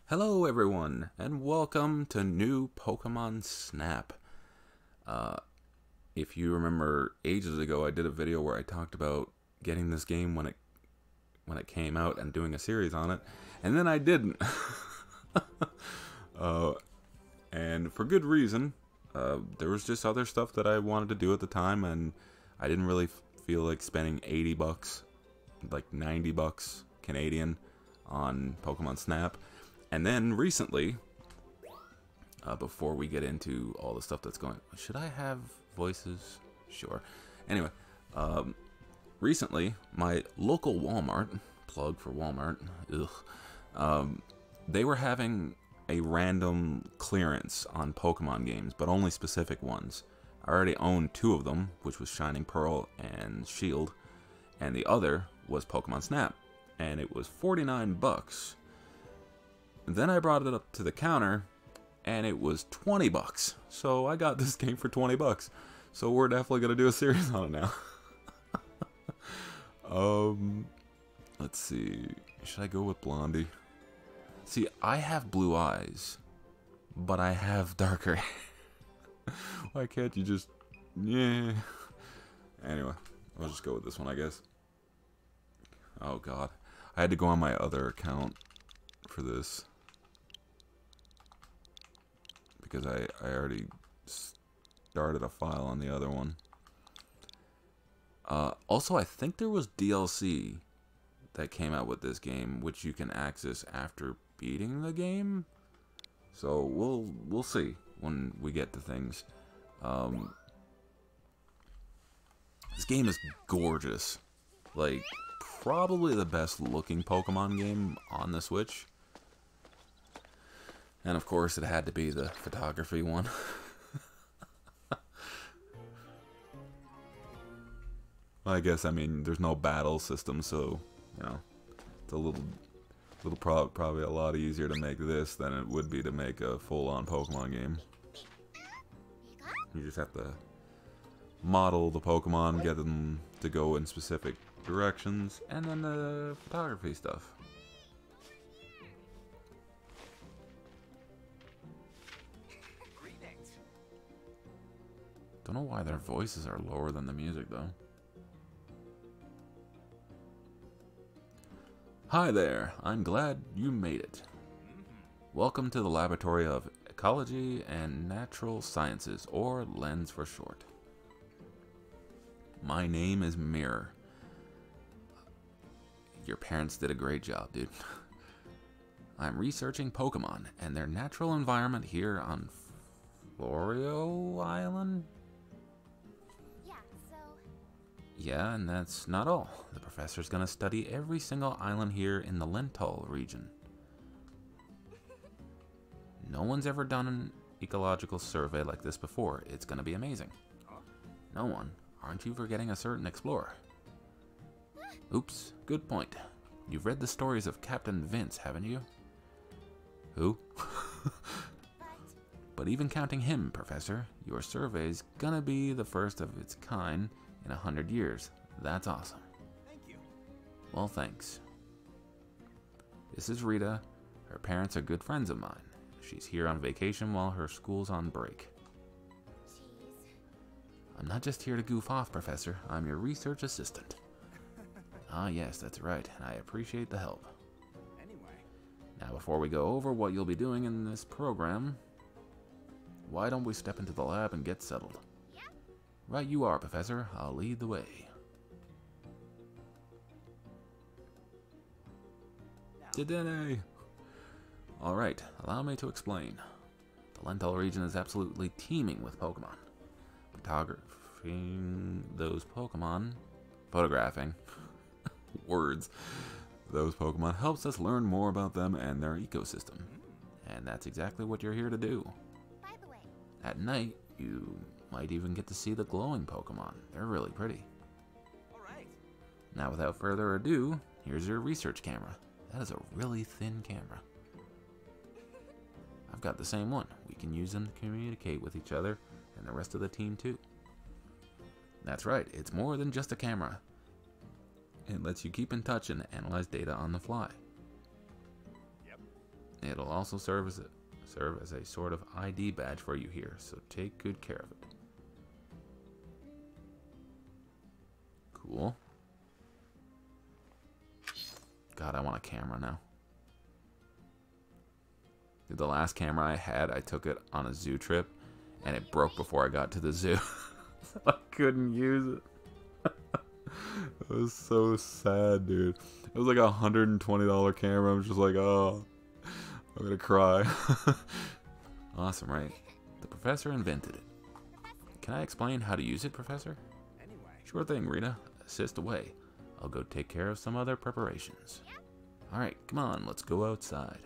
Hello everyone, and welcome to new Pokemon Snap. If you remember ages ago, I did a video where I talked about getting this game when it came out and doing a series on it, and then I didn't. And for good reason. There was just other stuff that I wanted to do at the time, and I didn't really feel like spending 80 bucks, like 90 bucks Canadian on Pokemon Snap. And then recently, before we get into all the stuff that's going, should I have voices? Sure. Anyway, recently my local Walmart, plug for Walmart, they were having a random clearance on Pokemon games, but only specific ones. I already owned two of them, which was Shining Pearl and Shield, and the other was Pokemon Snap, and it was 49 bucks. Then I brought it up to the counter, and it was 20 bucks. So I got this game for 20 bucks. So we're definitely going to do a series on it now. Let's see. Should I go with Blondie? See, I have blue eyes, but I have darker hair. Why can't you just... Yeah. Anyway, I'll just go with this one, I guess. Oh, God. I had to go on my other account for this, because I already started a file on the other one. Also, I think there was DLC that came out with this game, which you can access after beating the game. So we'll see when we get to things. This game is gorgeous. Like, probably the best looking Pokemon game on the Switch. And of course, it had to be the photography one. I guess, I mean, there's no battle system, so, you know, it's probably a lot easier to make this than it would be to make a full-on Pokemon game. You just have to model the Pokemon, get them to go in specific directions, and then the photography stuff. Don't know why their voices are lower than the music, though. Hi there, I'm glad you made it. Welcome to the Laboratory of Ecology and Natural Sciences, or LENS for short. My name is Mirror. Your parents did a great job, dude. I'm researching Pokemon and their natural environment here on Florio Island? Yeah, and that's not all. The professor's gonna study every single island here in the Lental region. No one's ever done an ecological survey like this before. It's gonna be amazing. No one? Aren't you forgetting a certain explorer? Oops, good point. You've read the stories of Captain Vince, haven't you? Who? But even counting him, Professor, your survey's gonna be the first of its kind in 100 years. That's awesome. Thank you. Well, thanks. This is Rita. Her parents are good friends of mine. She's here on vacation while her school's on break. Jeez. I'm not just here to goof off, Professor. I'm your research assistant. Ah, yes, that's right. I appreciate the help. Anyway. Now, before we go over what you'll be doing in this program, why don't we step into the lab and get settled? Right you are, Professor. I'll lead the way. Today. Alright, allow me to explain. The Lental region is absolutely teeming with Pokemon. Photographing those Pokemon... Photographing. Words. Those Pokemon helps us learn more about them and their ecosystem. And that's exactly what you're here to do. By the way, At night, you might even get to see the glowing Pokemon. They're really pretty. All right. Now, without further ado, here's your research camera. That is a really thin camera. I've got the same one. We can use them to communicate with each other and the rest of the team too. That's right, it's more than just a camera. It lets you keep in touch and analyze data on the fly. Yep. It'll also serve as a sort of ID badge for you here, so take good care of it. Cool. God, I want a camera now. Dude, the last camera I had, I took it on a zoo trip, and it broke before I got to the zoo. So I couldn't use it. It was so sad, dude. It was like a $120 camera. I'm just like, oh, I'm gonna cry. Awesome, right? The professor invented it. Can I explain how to use it, Professor? Anyway. Sure thing, Rita. Assist away. I'll go take care of some other preparations. Alright, come on, let's go outside.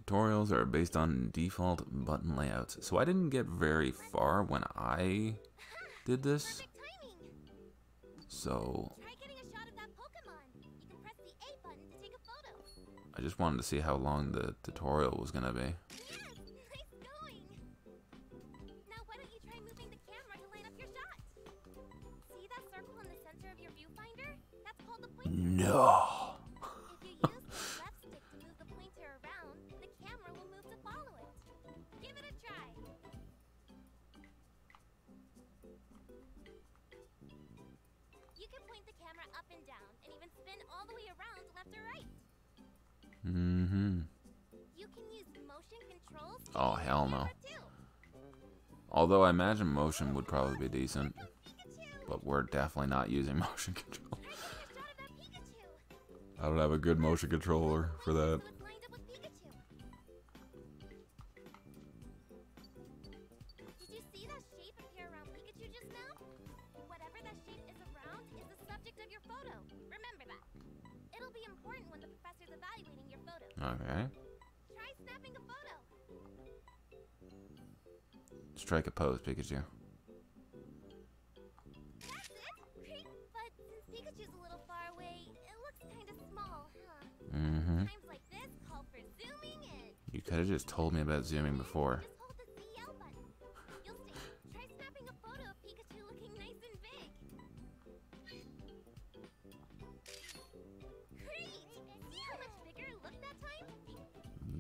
Tutorials are based on default button layouts. So I didn't get very far when I did this. Perfect timing. So Try getting a shot of that Pokémon. You can press the A button to take a photo. I just wanted to see how long the tutorial was gonna be. Yes, nice going. Now why don't you try moving the camera to line up your shot? See that circle in the center of your viewfinder? That's called the pointer. No. If you use the left stick to move the pointer around, the camera will move to follow it. Give it a try. You can point the camera up and down and even spin all the way around left or right. Mm-hmm. You can use motion controls. Oh, hell no. Too. Although I imagine motion would probably be decent, but we're definitely not using motion control. Try getting a shot of that Pikachu. I don't have a good motion controller for that. So it's lined up with Pikachu. Did you see that shape appear around Pikachu just now? Whatever that shape is around is the subject of your photo. Remember that. It'll be important when the professor's evaluating your photos. Okay. Try snapping a photo. Strike a pose, Pikachu. That's it. Great. But since Pikachu's a little far away, it looks kind of small, huh? Mm-hmm. Times like this call for zooming in. You could have just told me about zooming before. Just hold the ZL button. You'll see. Try snapping a photo of Pikachu looking nice and big. Great! See how much bigger it looked that time?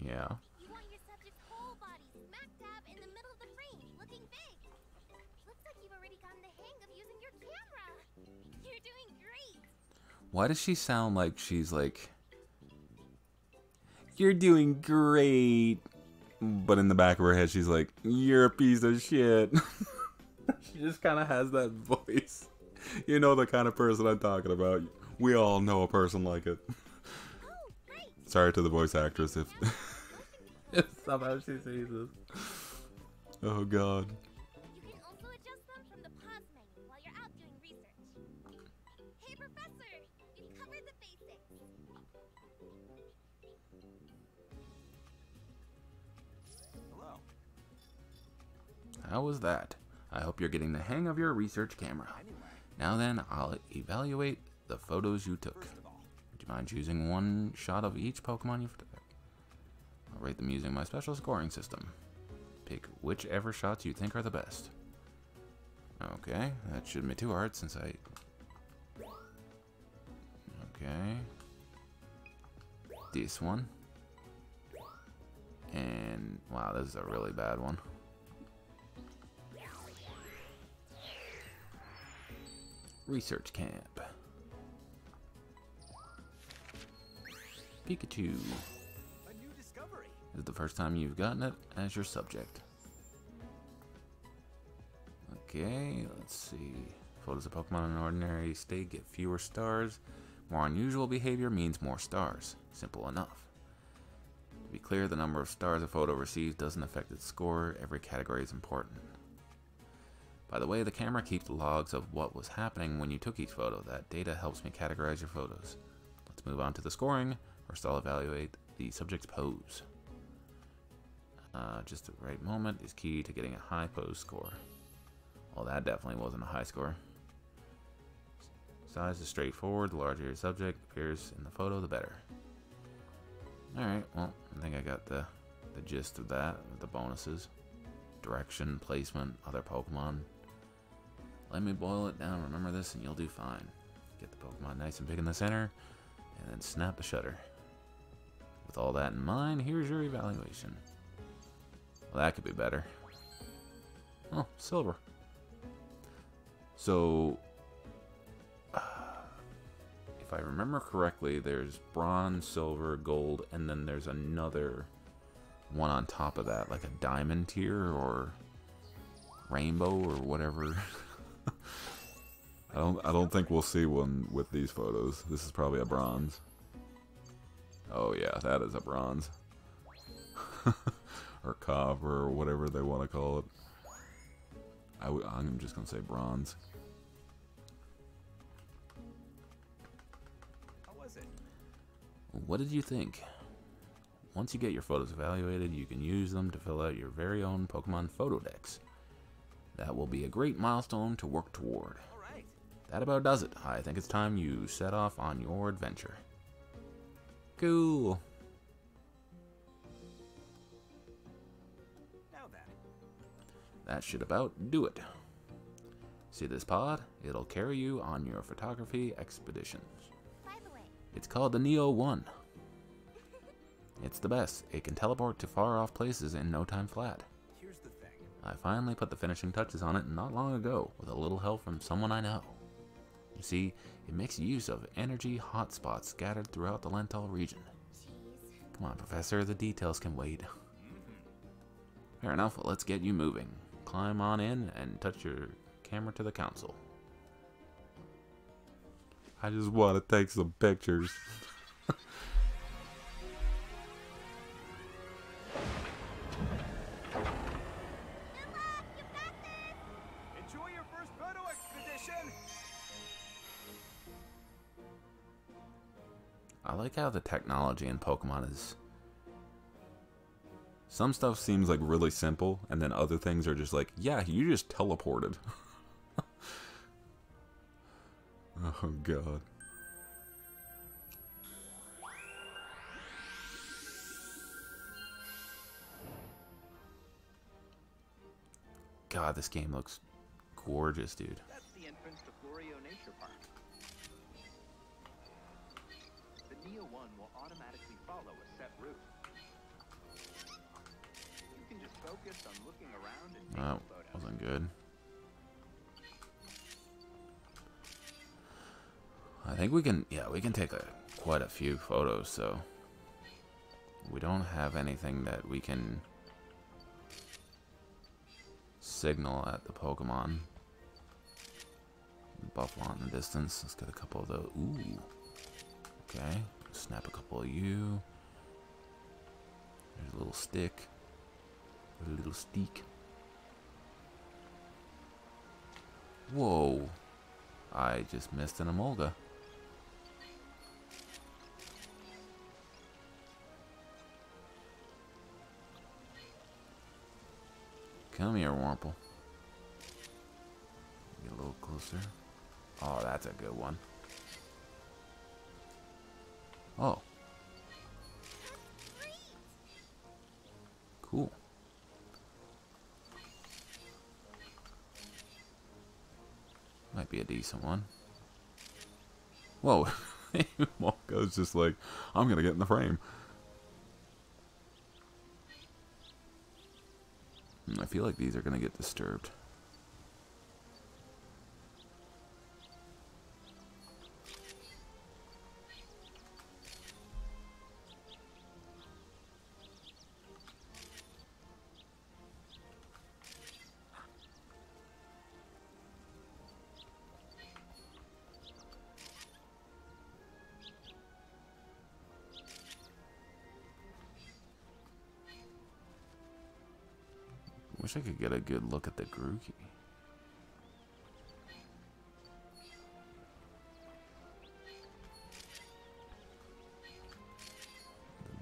Yeah. You want your subject's whole body smack dab in the middle of the frame, looking big. Looks like you've already gotten the hang of using your camera. You're doing great. Why does she sound like she's like, you're doing great, but in the back of her head she's like, you're a piece of shit. She just kind of has that voice. You know the kind of person I'm talking about. We all know a person like it. Oh, great. Sorry to the voice actress if, if somehow she sees this. Oh god. You can also adjust them from the pause menu while you're out doing research. Hey, Professor, we've covered the basics. Hello. How was that? I hope you're getting the hang of your research camera. Anyway. Now then, I'll evaluate the photos you took. First of all, Would you mind choosing one shot of each Pokemon you've taken? I'll rate them using my special scoring system. Pick whichever shots you think are the best. Okay, that shouldn't be too hard since I... Okay. This one. And, wow, this is a really bad one. Research camp. Pikachu. a new discovery. This is the first time you've gotten it as your subject. Okay, let's see. Photos of Pokemon in an ordinary state get fewer stars. More unusual behavior means more stars. Simple enough. To be clear, the number of stars a photo receives doesn't affect its score. Every category is important. By the way, the camera keeps logs of what was happening when you took each photo. That data helps me categorize your photos. Let's move on to the scoring. First, I'll evaluate the subject's pose. Just the right moment is key to getting a high pose score. Well, that definitely wasn't a high score. Size is straightforward. The larger your subject appears in the photo, the better. Alright, well, I think I got the gist of that, the bonuses. Direction, placement, other Pokemon. Let me boil it down, remember this, and you'll do fine. Get the Pokemon nice and big in the center, And then snap the shutter. With all that in mind, here's your evaluation. Well, that could be better. Oh, silver. So, if I remember correctly, there's bronze, silver, gold, and then there's another one on top of that, like a diamond tier or rainbow or whatever. I don't think we'll see one with these photos. This is probably a bronze. Oh yeah, that is a bronze. Or copper, or whatever they want to call it. I'm just gonna say bronze. How was it? What did you think? Once you get your photos evaluated, you can use them to fill out your very own Pokemon photo decks. That will be a great milestone to work toward. All right. That about does it. I think it's time you set off on your adventure. Cool. Now then. That should about do it. See this pod? It'll carry you on your photography expeditions. By the way, It's called the Neo 1. It's the best. It can teleport to far off places in no time flat. Here's the thing. I finally put the finishing touches on it not long ago with a little help from someone I know. You see, it makes use of energy hotspots scattered throughout the Lental region. jeez. Come on, Professor, the details can wait. Fair enough, well, let's get you moving. Climb on in and touch your camera to the console. I just want to take some pictures. Good luck! You got this! Enjoy your first photo expedition. I like how the technology in Pokemon is... Some stuff seems like really simple, and then other things are just like, yeah, you just teleported. Oh, God. God, this game looks gorgeous, dude. That's the entrance to Florio Nature Park. The Neo 1 will automatically follow a set route. You can just focus on looking around and taking That photos. wasn't good. I think we can, yeah, we can take quite a few photos, so we don't have anything that we can signal at the Pokemon. Buffalo in the distance. Let's get a couple of those. Ooh. Okay. Snap a couple of you. There's a little stick. A little steak. Whoa. I just missed an Emolga. Come here, Wurmple. Get a little closer. Oh, that's a good one. Oh. Cool. Might be a decent one. Whoa. Molko's just like, I'm gonna get in the frame. I feel like these are gonna get disturbed. Wish I could get a good look at the Grookey.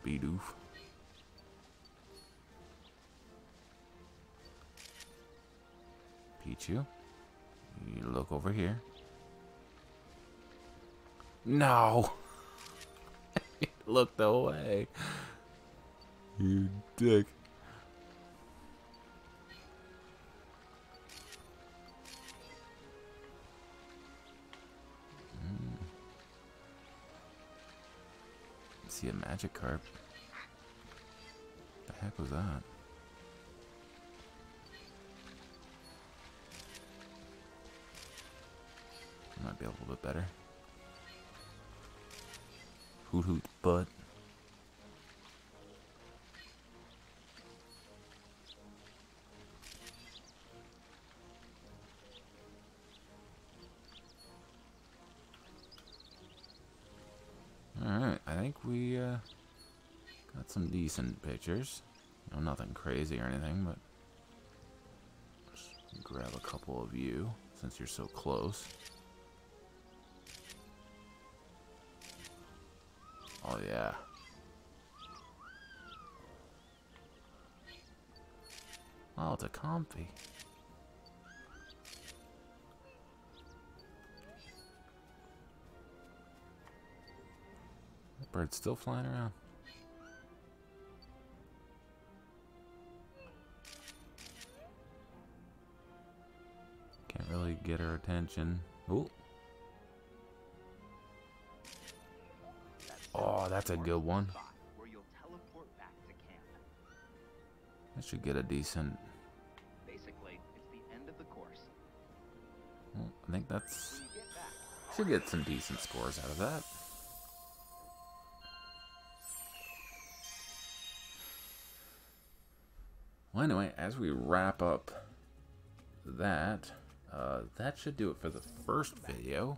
The Bidoof. Pichu. You look over here. No! You looked away. You dick. see a magic carp. The heck was that? Might be a little bit better. Hoot hoot butt. Alright, I think we got some decent pictures. You know, nothing crazy or anything, but just grab a couple of you since you're so close. Oh yeah. Oh, it's a comfy. That bird's still flying around. Can't really get her attention. Ooh. Oh, that's a good one. Where you'll teleport back to camp. I should get a decent. Basically, it's the end of the course. Well, I think that's. When you get back, Should get some decent scores out of that. Well, anyway, as we wrap up that, that should do it for the first video.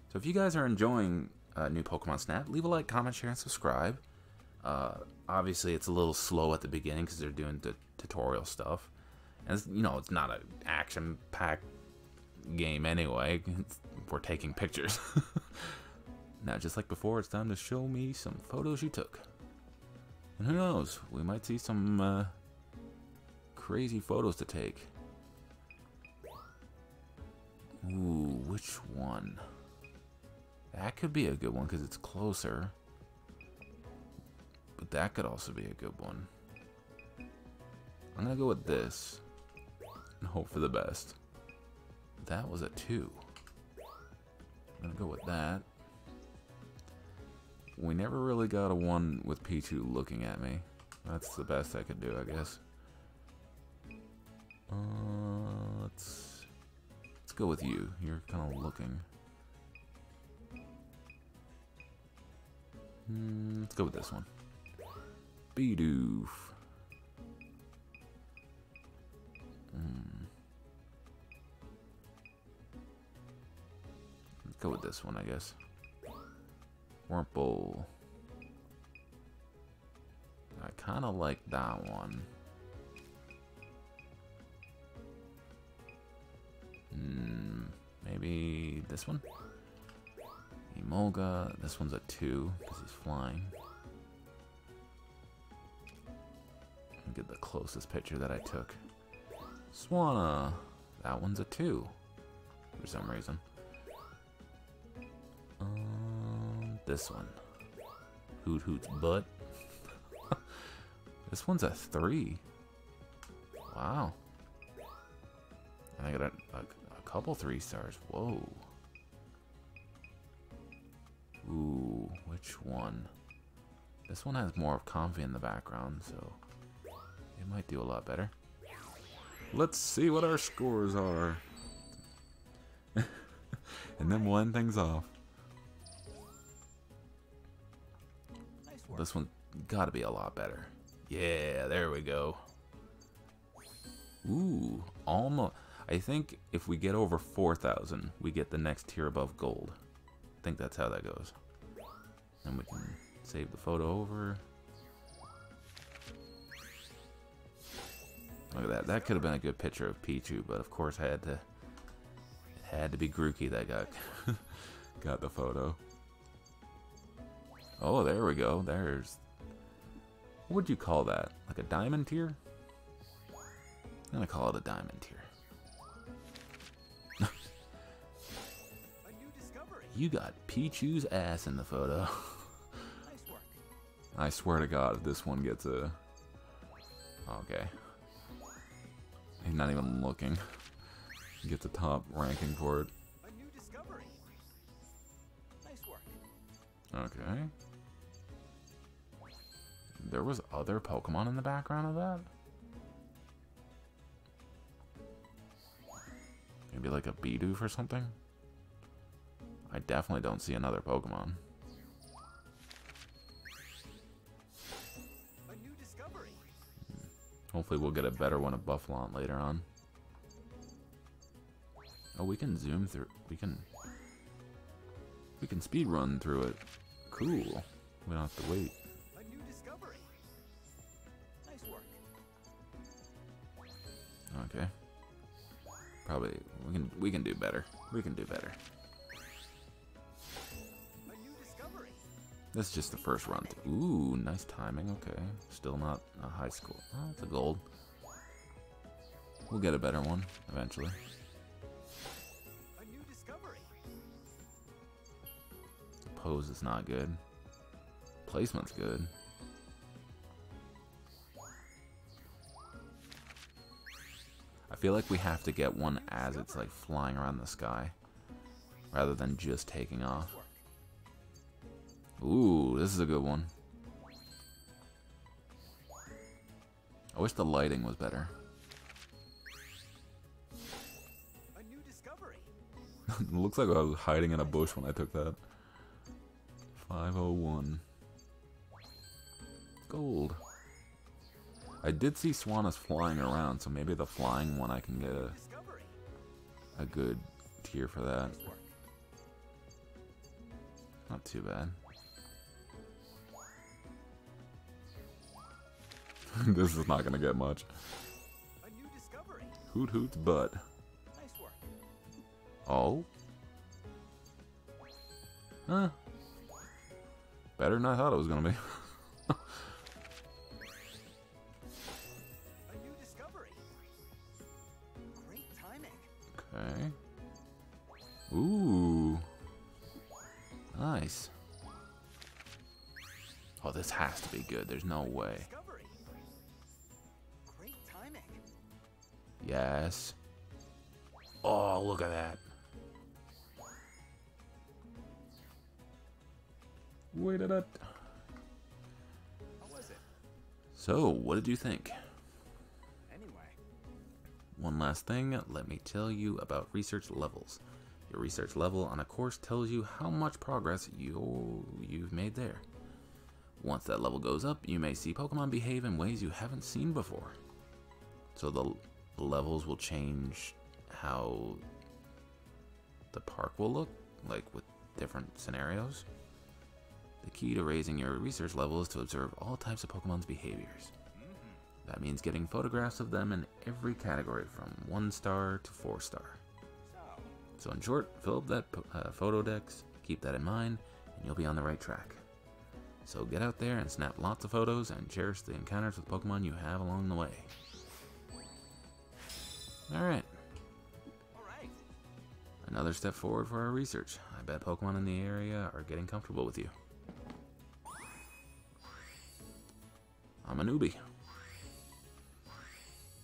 So if you guys are enjoying new Pokemon Snap, leave a like, comment, share, and subscribe. Obviously, it's a little slow at the beginning because they're doing the tutorial stuff. And, you know, it's not an action-packed game anyway. We're taking pictures. Now, just like before, it's time to show me some photos you took. And who knows, we might see some crazy photos to take. Ooh, which one? That could be a good one because it's closer. But that could also be a good one. I'm going to go with this and hope for the best. That was a 2. I'm going to go with that. We never really got a 1 with Pichu looking at me. That's the best I could do, I guess. Let's go with you. You're kind of looking. Let's go with this one. Bidoof. Let's go with this one, I guess. Wurmple. I kind of like that one. Maybe this one? Emolga. This one's a 2 because he's flying. I'll get the closest picture that I took. Swanna. That one's a 2 for some reason. This one. Hoot Hoot's butt. This one's a 3. Wow. And I got a couple 3 stars. Whoa. Ooh, which one? This one has more of Comfy in the background, so it might do a lot better. Let's see what our scores are. And then we'll end things off. This one gotta be a lot better. Yeah, there we go. Ooh, almost. I think if we get over 4,000, we get the next tier above gold. I think that's how that goes. And we can save the photo over. Look at that. That could have been a good picture of Pichu, but of course it had to be Grookey that got the photo. Oh, there we go. There's... What would you call that? Like a diamond tier? I'm gonna call it a diamond tier. A new discovery. You got Pichu's ass in the photo. Nice work. I swear to God, if this one gets a... Okay. He's not even looking. He gets a top ranking for it. A new discovery. Nice work. Okay. There was other Pokemon in the background of that? Maybe like a Bidoof or something? I definitely don't see another Pokemon. A new discovery. Hopefully we'll get a better one of Buffalon later on. Oh, we can zoom through. We can speed run through it. Cool. We don't have to wait. A new discovery. Nice work. Okay. Probably we can do better. We can do better. A new discovery. This is just the first run. Ooh, nice timing. Okay. Still not a high score. Oh, it's a gold. We'll get a better one eventually. A new discovery. Pose is not good. Placement's good. I feel like we have to get one as it's like flying around the sky rather than just taking off. Ooh, this is a good one. I wish the lighting was better. A new discovery. It looks like I was hiding in a bush when I took that. 501. Gold. I did see Swanus flying around, so maybe the flying one I can get Discovery. a good tier for that. Nice work. Not too bad. This is not gonna get much. A new discovery. Hoot Hoot's butt. Nice work. Oh? Huh. Better than I thought it was gonna be. A new discovery. Great timing. Okay. Ooh. Nice. Oh, this has to be good. There's no way. Discovery. Great timing. Yes. Oh, look at that. Wait a minute. How was it? So, what did you think? Anyway. One last thing, let me tell you about research levels. Your research level on a course tells you how much progress you've made there. Once that level goes up, you may see Pokemon behave in ways you haven't seen before. So the levels will change how the park will look, like with different scenarios. The key to raising your research level is to observe all types of Pokemon's behaviors. That means getting photographs of them in every category from 1 star to 4 star. So in short, fill up that photo decks, keep that in mind, and you'll be on the right track. So get out there and snap lots of photos and cherish the encounters with Pokemon you have along the way. Alright, Alright. another step forward for our research. I bet Pokemon in the area are getting comfortable with you. I'm a newbie.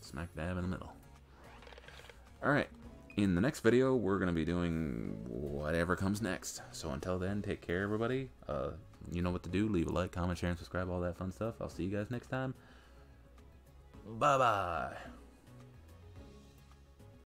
Smack dab in the middle. Alright, in the next video, we're going to be doing whatever comes next. So until then, take care, everybody. You know what to do. Leave a like, comment, share, and subscribe, all that fun stuff. I'll see you guys next time. Bye-bye.